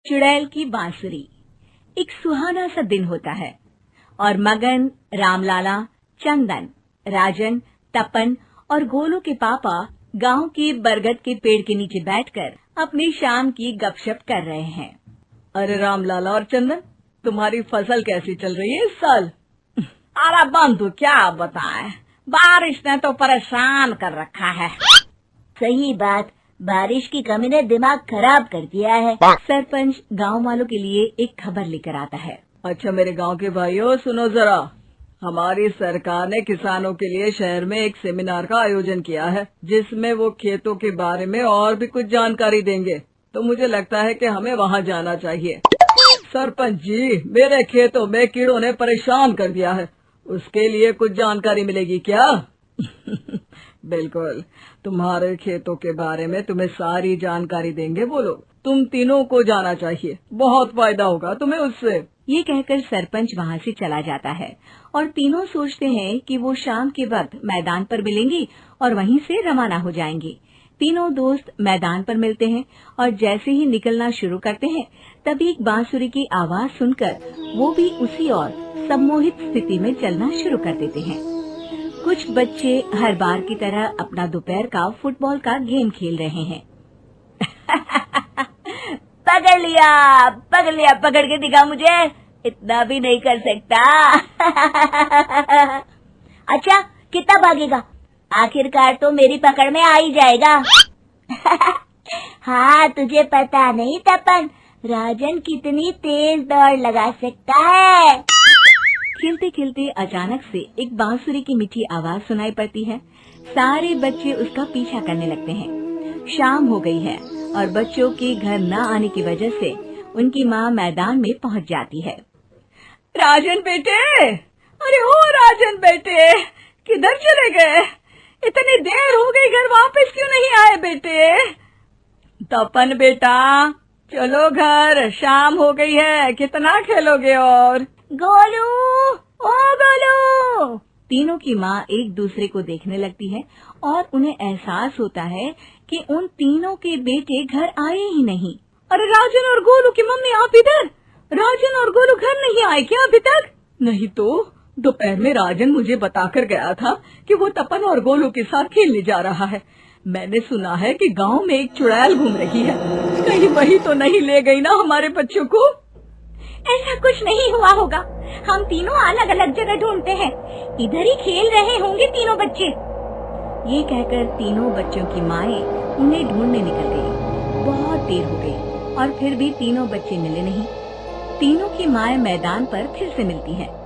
चुड़ैल की बांसुरी। एक सुहाना सा दिन होता है और मगन, रामलाला, चंदन, राजन, तपन और गोलू के पापा गांव के बरगद के पेड़ के नीचे बैठकर अपनी शाम की गपशप कर रहे हैं। अरे रामलाला और चंदन, तुम्हारी फसल कैसी चल रही है इस साल? अरे बंधु, क्या बताएं, बारिश ने तो परेशान कर रखा है। सही बात, बारिश की कमी ने दिमाग खराब कर दिया है। सरपंच गांव वालों के लिए एक खबर लेकर आता है। अच्छा मेरे गांव के भाइयों, सुनो जरा। हमारी सरकार ने किसानों के लिए शहर में एक सेमिनार का आयोजन किया है, जिसमें वो खेतों के बारे में और भी कुछ जानकारी देंगे। तो मुझे लगता है कि हमें वहां जाना चाहिए। सरपंच जी, मेरे खेतों में कीड़ों ने परेशान कर दिया है, उसके लिए कुछ जानकारी मिलेगी क्या? बिल्कुल, तुम्हारे खेतों के बारे में तुम्हें सारी जानकारी देंगे वो लोग। तुम तीनों को जाना चाहिए, बहुत फायदा होगा तुम्हें उससे। ये कहकर सरपंच वहाँ से चला जाता है और तीनों सोचते हैं कि वो शाम के वक्त मैदान पर मिलेंगे और वहीं से रवाना हो जाएंगे। तीनों दोस्त मैदान पर मिलते हैं और जैसे ही निकलना शुरू करते हैं तभी एक बांसुरी की आवाज सुनकर वो भी उसी ओर सम्मोहित स्थिति में चलना शुरू कर देते हैं। कुछ बच्चे हर बार की तरह अपना दोपहर का फुटबॉल का गेम खेल रहे हैं। पकड़ लिया, पकड़ के दिखा मुझे, इतना भी नहीं कर सकता। अच्छा, कितना भागेगा? आखिरकार तो मेरी पकड़ में आ ही जाएगा। हाँ, तुझे पता नहीं तपन, राजन कितनी तेज दौड़ लगा सकता है। खेलते खेलते अचानक से एक बांसुरी की मीठी आवाज सुनाई पड़ती है। सारे बच्चे उसका पीछा करने लगते हैं। शाम हो गई है और बच्चों के घर न आने की वजह से उनकी माँ मैदान में पहुँच जाती है। राजन बेटे, अरे ओ राजन बेटे, किधर चले गए? इतनी देर हो गई, घर वापस क्यों नहीं आए बेटे? तपन बेटा, चलो घर, शाम हो गई है, कितना खेलोगे? और गोलू, ओ गोलू! तीनों की माँ एक दूसरे को देखने लगती है और उन्हें एहसास होता है कि उन तीनों के बेटे घर आए ही नहीं। अरे राजन और गोलू की मम्मी, आप इधर? राजन और गोलू घर नहीं आए क्या अभी तक? नहीं तो दोपहर में राजन मुझे बताकर गया था कि वो तपन और गोलू के साथ खेलने जा रहा है। मैंने सुना है कि गांव में एक चुड़ैल घूम रही है, कहीं वही तो नहीं ले गई ना हमारे बच्चों को? ऐसा कुछ नहीं हुआ होगा, हम तीनों अलग अलग जगह ढूंढते हैं, इधर ही खेल रहे होंगे तीनों बच्चे। ये कहकर तीनों बच्चों की माएं उन्हें ढूंढने निकल गई। बहुत देर हो गई और फिर भी तीनों बच्चे मिले नहीं। तीनों की माएं मैदान पर फिर से मिलती हैं।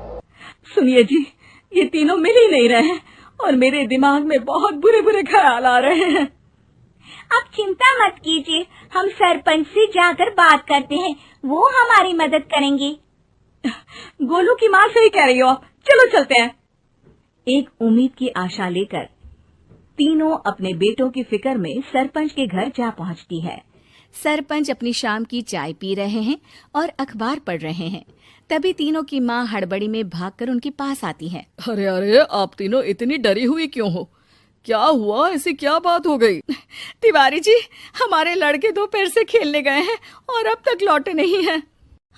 सुनिए जी, ये तीनों मिल ही नहीं रहे हैं और मेरे दिमाग में बहुत बुरे बुरे ख्याल आ रहे हैं। आप चिंता मत कीजिए, हम सरपंच से जाकर बात करते हैं, वो हमारी मदद करेंगे। गोलू की माँ सही कह रही हो, आप चलो चलते हैं। एक उम्मीद की आशा लेकर तीनों अपने बेटों की फिक्र में सरपंच के घर जा पहुंचती है। सरपंच अपनी शाम की चाय पी रहे हैं और अखबार पढ़ रहे हैं। तभी तीनों की माँ हड़बड़ी में भागकर उनके पास आती है। अरे अरे, आप तीनों इतनी डरी हुई क्यों हो? क्या हुआ? ऐसी क्या बात हो गई? तिवारी जी, हमारे लड़के दोपहर से खेलने गए हैं और अब तक लौटे नहीं हैं।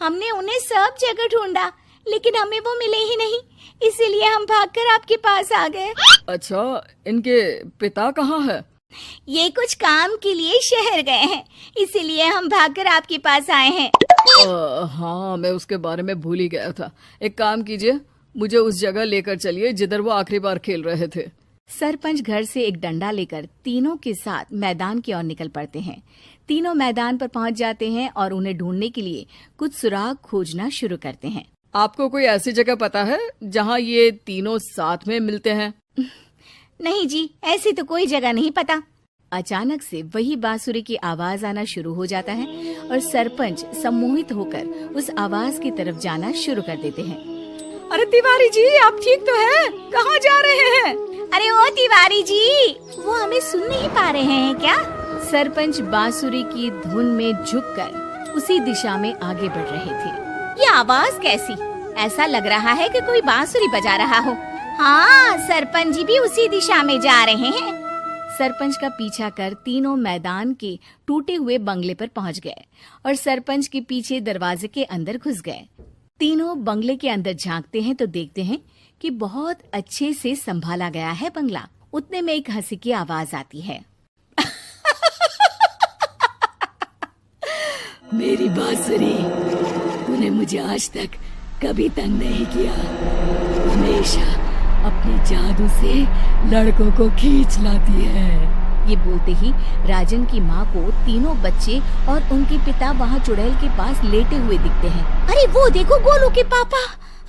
हमने उन्हें सब जगह ढूंढा, लेकिन हमें वो मिले ही नहीं, इसीलिए हम भागकर आपके पास आ गए। अच्छा, इनके पिता कहाँ है? ये कुछ काम के लिए शहर गए हैं, इसीलिए हम भागकर आपके पास आए हैं। हाँ, मैं उसके बारे में भूल ही गया था। एक काम कीजिए, मुझे उस जगह लेकर चलिए जिधर वो आखिरी बार खेल रहे थे। सरपंच घर से एक डंडा लेकर तीनों के साथ मैदान की ओर निकल पड़ते हैं। तीनों मैदान पर पहुंच जाते हैं और उन्हें ढूंढने के लिए कुछ सुराग खोजना शुरू करते हैं। आपको कोई ऐसी जगह पता है जहां ये तीनों साथ में मिलते हैं? नहीं जी, ऐसी तो कोई जगह नहीं पता। अचानक से वही बांसुरी की आवाज आना शुरू हो जाता है और सरपंच सम्मोहित होकर उस आवाज की तरफ जाना शुरू कर देते हैं। अरे तिवारी जी, आप ठीक तो हैं? कहाँ जा रहे हैं? अरे ओ तिवारी जी, वो हमें सुन नहीं पा रहे हैं क्या? सरपंच बांसुरी की धुन में झुककर उसी दिशा में आगे बढ़ रहे थे। ये आवाज कैसी? ऐसा लग रहा है कि कोई बांसुरी बजा रहा हो। हाँ, सरपंच जी भी उसी दिशा में जा रहे हैं। सरपंच का पीछा कर तीनों मैदान के टूटे हुए बंगले पर पहुंच गए और सरपंच के पीछे दरवाजे के अंदर घुस गए। तीनों बंगले के अंदर झांकते हैं तो देखते हैं कि बहुत अच्छे से संभाला गया है बंगला। उतने में एक हंसी की आवाज आती है। मेरी बांसुरी, तूने मुझे आज तक कभी तंग नहीं किया। हमेशा अपने जादू से लड़कों को खींच लाती है। ये बोलते ही राजन की माँ को तीनों बच्चे और उनके पिता वहाँ चुड़ैल के पास लेटे हुए दिखते हैं। अरे वो देखो गोलू के पापा।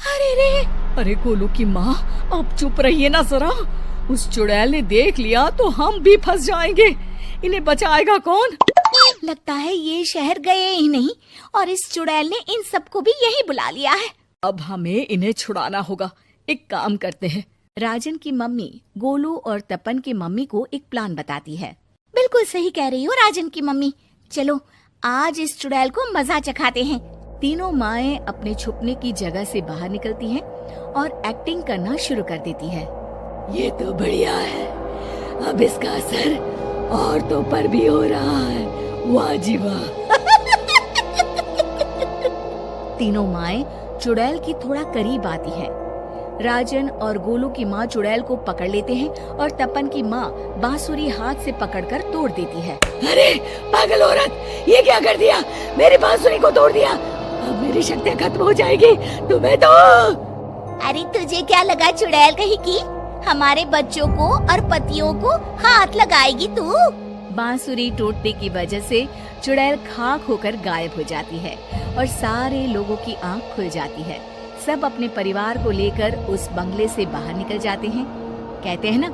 अरे रे, अरे गोलू की माँ, अब चुप रहिए ना जरा। उस चुड़ैल ने देख लिया तो हम भी फंस जाएंगे। इन्हें बचाएगा कौन? लगता है ये शहर गए ही नहीं और इस चुड़ैल ने इन सबको भी यही बुला लिया है। अब हमें इन्हें छुड़ाना होगा। एक काम करते हैं। राजन की मम्मी गोलू और तपन की मम्मी को एक प्लान बताती है। बिल्कुल सही कह रही हो राजन की मम्मी। चलो आज इस चुड़ैल को मजा चखाते हैं। तीनों माएं अपने छुपने की जगह से बाहर निकलती हैं और एक्टिंग करना शुरू कर देती है। ये तो बढ़िया है। अब इसका असर औरतों पर भी हो रहा है। वाह जी वाह। तीनों माएं चुड़ैल की थोड़ा करीब आती है। राजन और गोलू की माँ चुड़ैल को पकड़ लेते हैं और तपन की माँ बांसुरी हाथ से पकड़कर तोड़ देती है। अरे पागल औरत, ये क्या कर दिया? मेरी बांसुरी को तोड़ दिया। अब मेरी शक्तियाँ खत्म हो जाएगी। तुम्हें तो अरे तुझे क्या लगा चुड़ैल कहीं की हमारे बच्चों को और पतियों को हाथ लगाएगी तू? बांसुरी टूटने की वजह से चुड़ैल खाक होकर गायब हो जाती है और सारे लोगों की आंख खुल जाती है। सब अपने परिवार को लेकर उस बंगले से बाहर निकल जाते हैं। कहते हैं ना